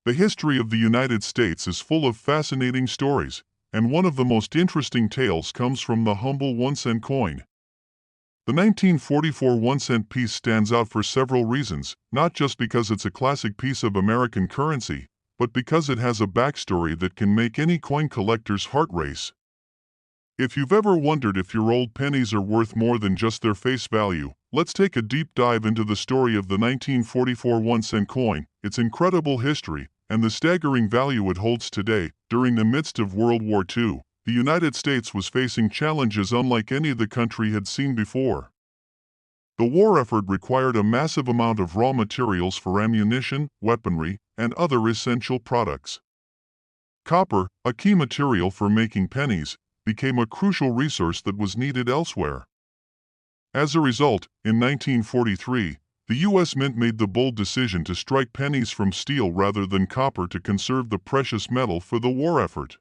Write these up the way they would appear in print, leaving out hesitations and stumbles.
The history of the United States is full of fascinating stories, and one of the most interesting tales comes from the humble 1-cent coin. The 1944 1-cent piece stands out for several reasons, not just because it's a classic piece of American currency, but because it has a backstory that can make any coin collector's heart race. If you've ever wondered if your old pennies are worth more than just their face value, let's take a deep dive into the story of the 1944 1-cent coin, its incredible history, and the staggering value it holds today. During the midst of World War II, the United States was facing challenges unlike any the country had seen before. The war effort required a massive amount of raw materials for ammunition, weaponry, and other essential products. Copper, a key material for making pennies, became a crucial resource that was needed elsewhere. As a result, in 1943, the U.S. Mint made the bold decision to strike pennies from steel rather than copper to conserve the precious metal for the war effort.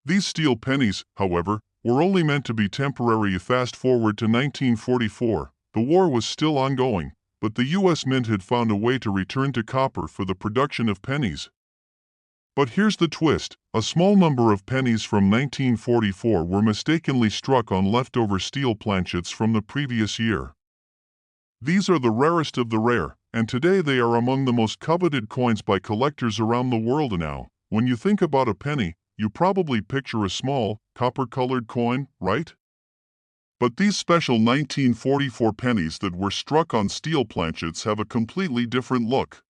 These steel pennies, however, were only meant to be temporary. Fast forward to 1944, the war was still ongoing, but the U.S. Mint had found a way to return to copper for the production of pennies. But here's the twist: a small number of pennies from 1944 were mistakenly struck on leftover steel planchets from the previous year. These are the rarest of the rare, and today they are among the most coveted coins by collectors around the world. Now, when you think about a penny, you probably picture a small, copper-colored coin, right? But these special 1944 pennies that were struck on steel planchets have a completely different look.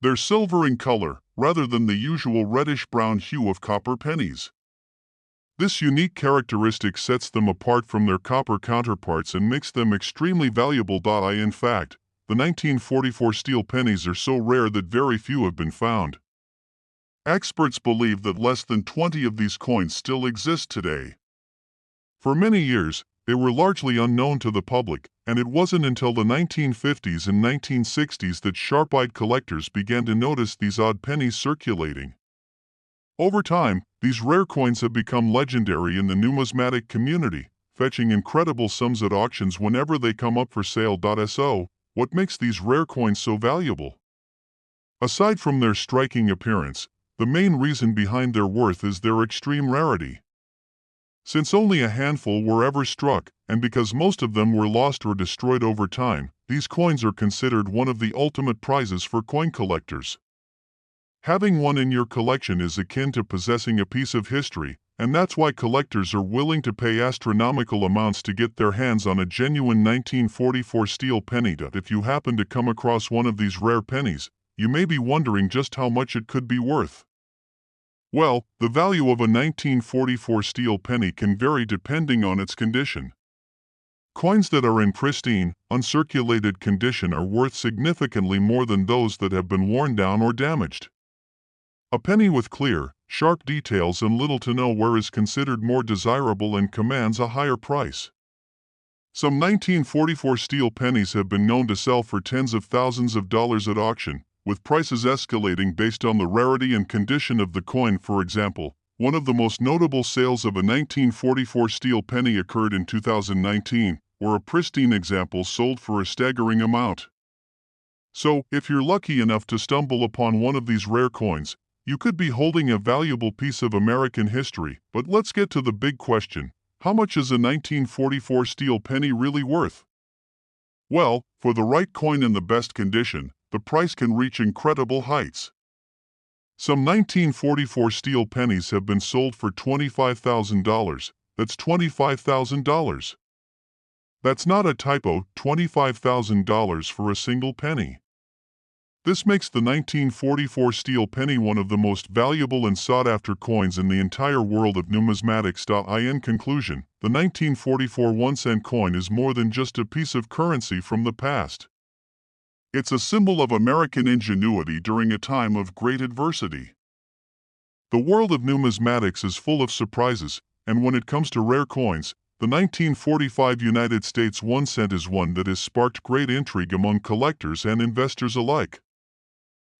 They're silver in color, rather than the usual reddish-brown hue of copper pennies. This unique characteristic sets them apart from their copper counterparts and makes them extremely valuable. In fact, the 1944 steel pennies are so rare that very few have been found. Experts believe that less than 20 of these coins still exist today. For many years, they were largely unknown to the public, and it wasn't until the 1950s and 1960s that sharp-eyed collectors began to notice these odd pennies circulating. Over time, these rare coins have become legendary in the numismatic community, fetching incredible sums at auctions whenever they come up for sale. So, what makes these rare coins so valuable? Aside from their striking appearance, the main reason behind their worth is their extreme rarity. Since only a handful were ever struck, and because most of them were lost or destroyed over time, these coins are considered one of the ultimate prizes for coin collectors. Having one in your collection is akin to possessing a piece of history, and that's why collectors are willing to pay astronomical amounts to get their hands on a genuine 1944 steel penny. If you happen to come across one of these rare pennies, you may be wondering just how much it could be worth. Well, the value of a 1944 steel penny can vary depending on its condition. Coins that are in pristine, uncirculated condition are worth significantly more than those that have been worn down or damaged. A penny with clear, sharp details and little to no wear is considered more desirable and commands a higher price. Some 1944 steel pennies have been known to sell for tens of thousands of dollars at auction, with prices escalating based on the rarity and condition of the coin. For example, one of the most notable sales of a 1944 steel penny occurred in 2019, where a pristine example sold for a staggering amount. So, if you're lucky enough to stumble upon one of these rare coins, you could be holding a valuable piece of American history. But let's get to the big question: how much is a 1944 steel penny really worth? Well, for the right coin in the best condition, the price can reach incredible heights. Some 1944 steel pennies have been sold for $25,000. That's $25,000. That's not a typo, $25,000 for a single penny. This makes the 1944 steel penny one of the most valuable and sought-after coins in the entire world of numismatics. In conclusion, the 1944 1-cent coin is more than just a piece of currency from the past. It's a symbol of American ingenuity during a time of great adversity. The world of numismatics is full of surprises, and when it comes to rare coins, the 1945 United States 1-cent is one that has sparked great intrigue among collectors and investors alike.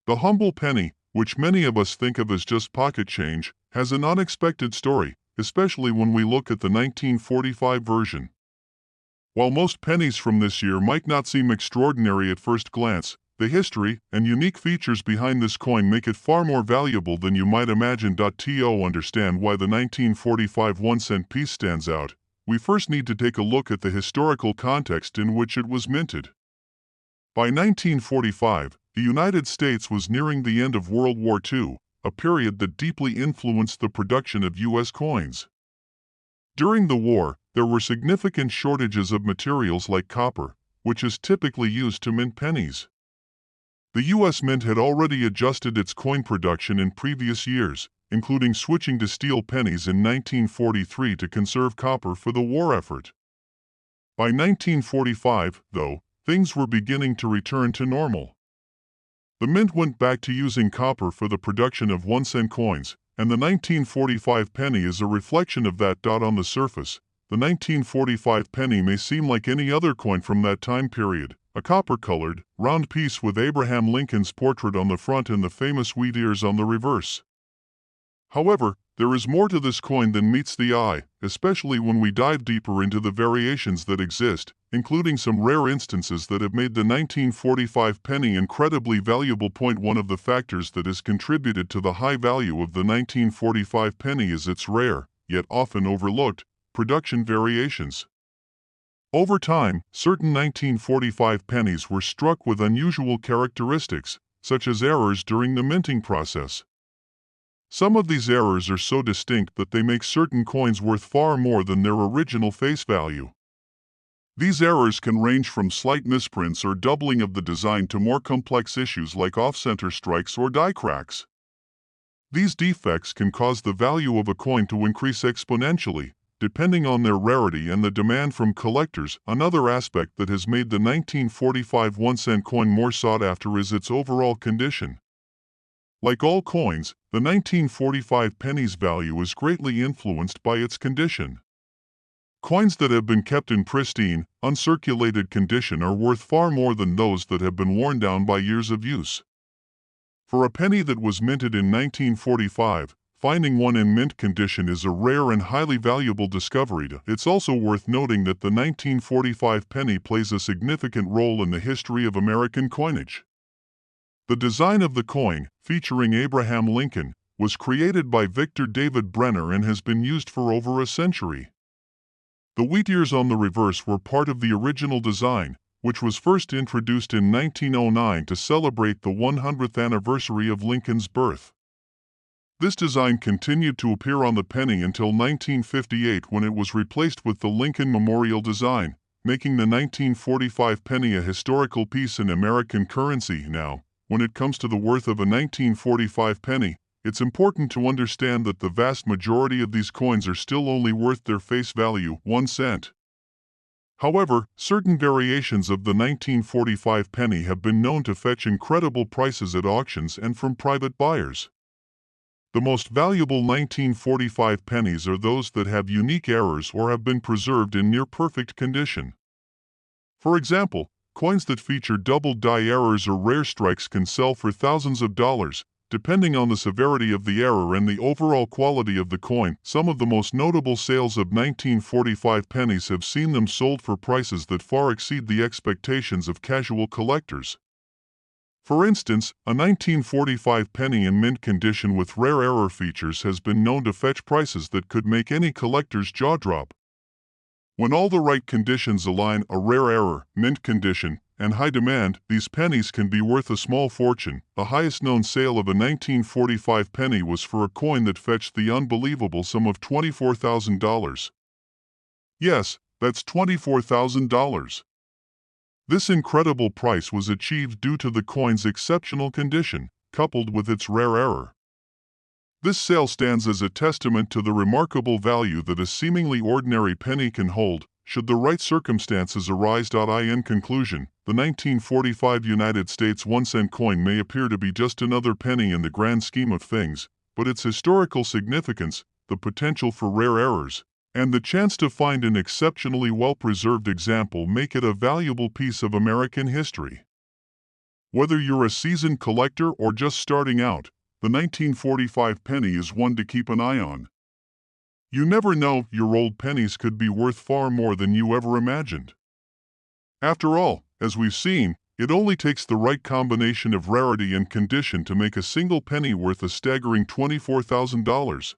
The humble penny, which many of us think of as just pocket change, has an unexpected story, especially when we look at the 1945 version. While most pennies from this year might not seem extraordinary at first glance, The history and unique features behind this coin make it far more valuable than you might imagine. To understand why the 1945 1-cent piece stands out, we first need to take a look at the historical context in which it was minted. By 1945, the United States was nearing the end of World War II, a period that deeply influenced the production of U.S. coins. During the war, there were significant shortages of materials like copper, which is typically used to mint pennies. The U.S. Mint had already adjusted its coin production in previous years, including switching to steel pennies in 1943 to conserve copper for the war effort. By 1945, though, things were beginning to return to normal. The mint went back to using copper for the production of 1-cent coins, and the 1945 penny is a reflection of that. On the surface, the 1945 penny may seem like any other coin from that time period, a copper-colored, round piece with Abraham Lincoln's portrait on the front and the famous wheat ears on the reverse. However, there is more to this coin than meets the eye, especially when we dive deeper into the variations that exist, including some rare instances that have made the 1945 penny incredibly valuable. One of the factors that has contributed to the high value of the 1945 penny is its rare, yet often overlooked, production variations. Over time, certain 1945 pennies were struck with unusual characteristics, such as errors during the minting process. Some of these errors are so distinct that they make certain coins worth far more than their original face value. These errors can range from slight misprints or doubling of the design to more complex issues like off-center strikes or die cracks. These defects can cause the value of a coin to increase exponentially, depending on their rarity and the demand from collectors. Another aspect that has made the 1945 1-cent coin more sought after is its overall condition. Like all coins, the 1945 penny's value is greatly influenced by its condition. Coins that have been kept in pristine, uncirculated condition are worth far more than those that have been worn down by years of use. For a penny that was minted in 1945, finding one in mint condition is a rare and highly valuable discovery. It's also worth noting that the 1945 penny plays a significant role in the history of American coinage. The design of the coin, featuring Abraham Lincoln, was created by Victor David Brenner and has been used for over a century. The wheat ears on the reverse were part of the original design, which was first introduced in 1909 to celebrate the 100th anniversary of Lincoln's birth. This design continued to appear on the penny until 1958 when it was replaced with the Lincoln Memorial design, making the 1945 penny a historical piece in American currency. Now, when it comes to the worth of a 1945 penny, it's important to understand that the vast majority of these coins are still only worth their face value, 1 cent. However, certain variations of the 1945 penny have been known to fetch incredible prices at auctions and from private buyers. The most valuable 1945 pennies are those that have unique errors or have been preserved in near-perfect condition. For example, coins that feature double die errors or rare strikes can sell for thousands of dollars, depending on the severity of the error and the overall quality of the coin. Some of the most notable sales of 1945 pennies have seen them sold for prices that far exceed the expectations of casual collectors. For instance, a 1945 penny in mint condition with rare error features has been known to fetch prices that could make any collector's jaw drop. When all the right conditions align, a rare error, mint condition, and high demand, these pennies can be worth a small fortune. The highest known sale of a 1945 penny was for a coin that fetched the unbelievable sum of $24,000. Yes, that's $24,000. This incredible price was achieved due to the coin's exceptional condition, coupled with its rare error. This sale stands as a testament to the remarkable value that a seemingly ordinary penny can hold, should the right circumstances arise. In conclusion, the 1945 United States 1-cent coin may appear to be just another penny in the grand scheme of things, but its historical significance, the potential for rare errors, and the chance to find an exceptionally well-preserved example make it a valuable piece of American history. Whether you're a seasoned collector or just starting out, the 1945 penny is one to keep an eye on. You never know, your old pennies could be worth far more than you ever imagined. After all, as we've seen, It only takes the right combination of rarity and condition to make a single penny worth a staggering $24,000.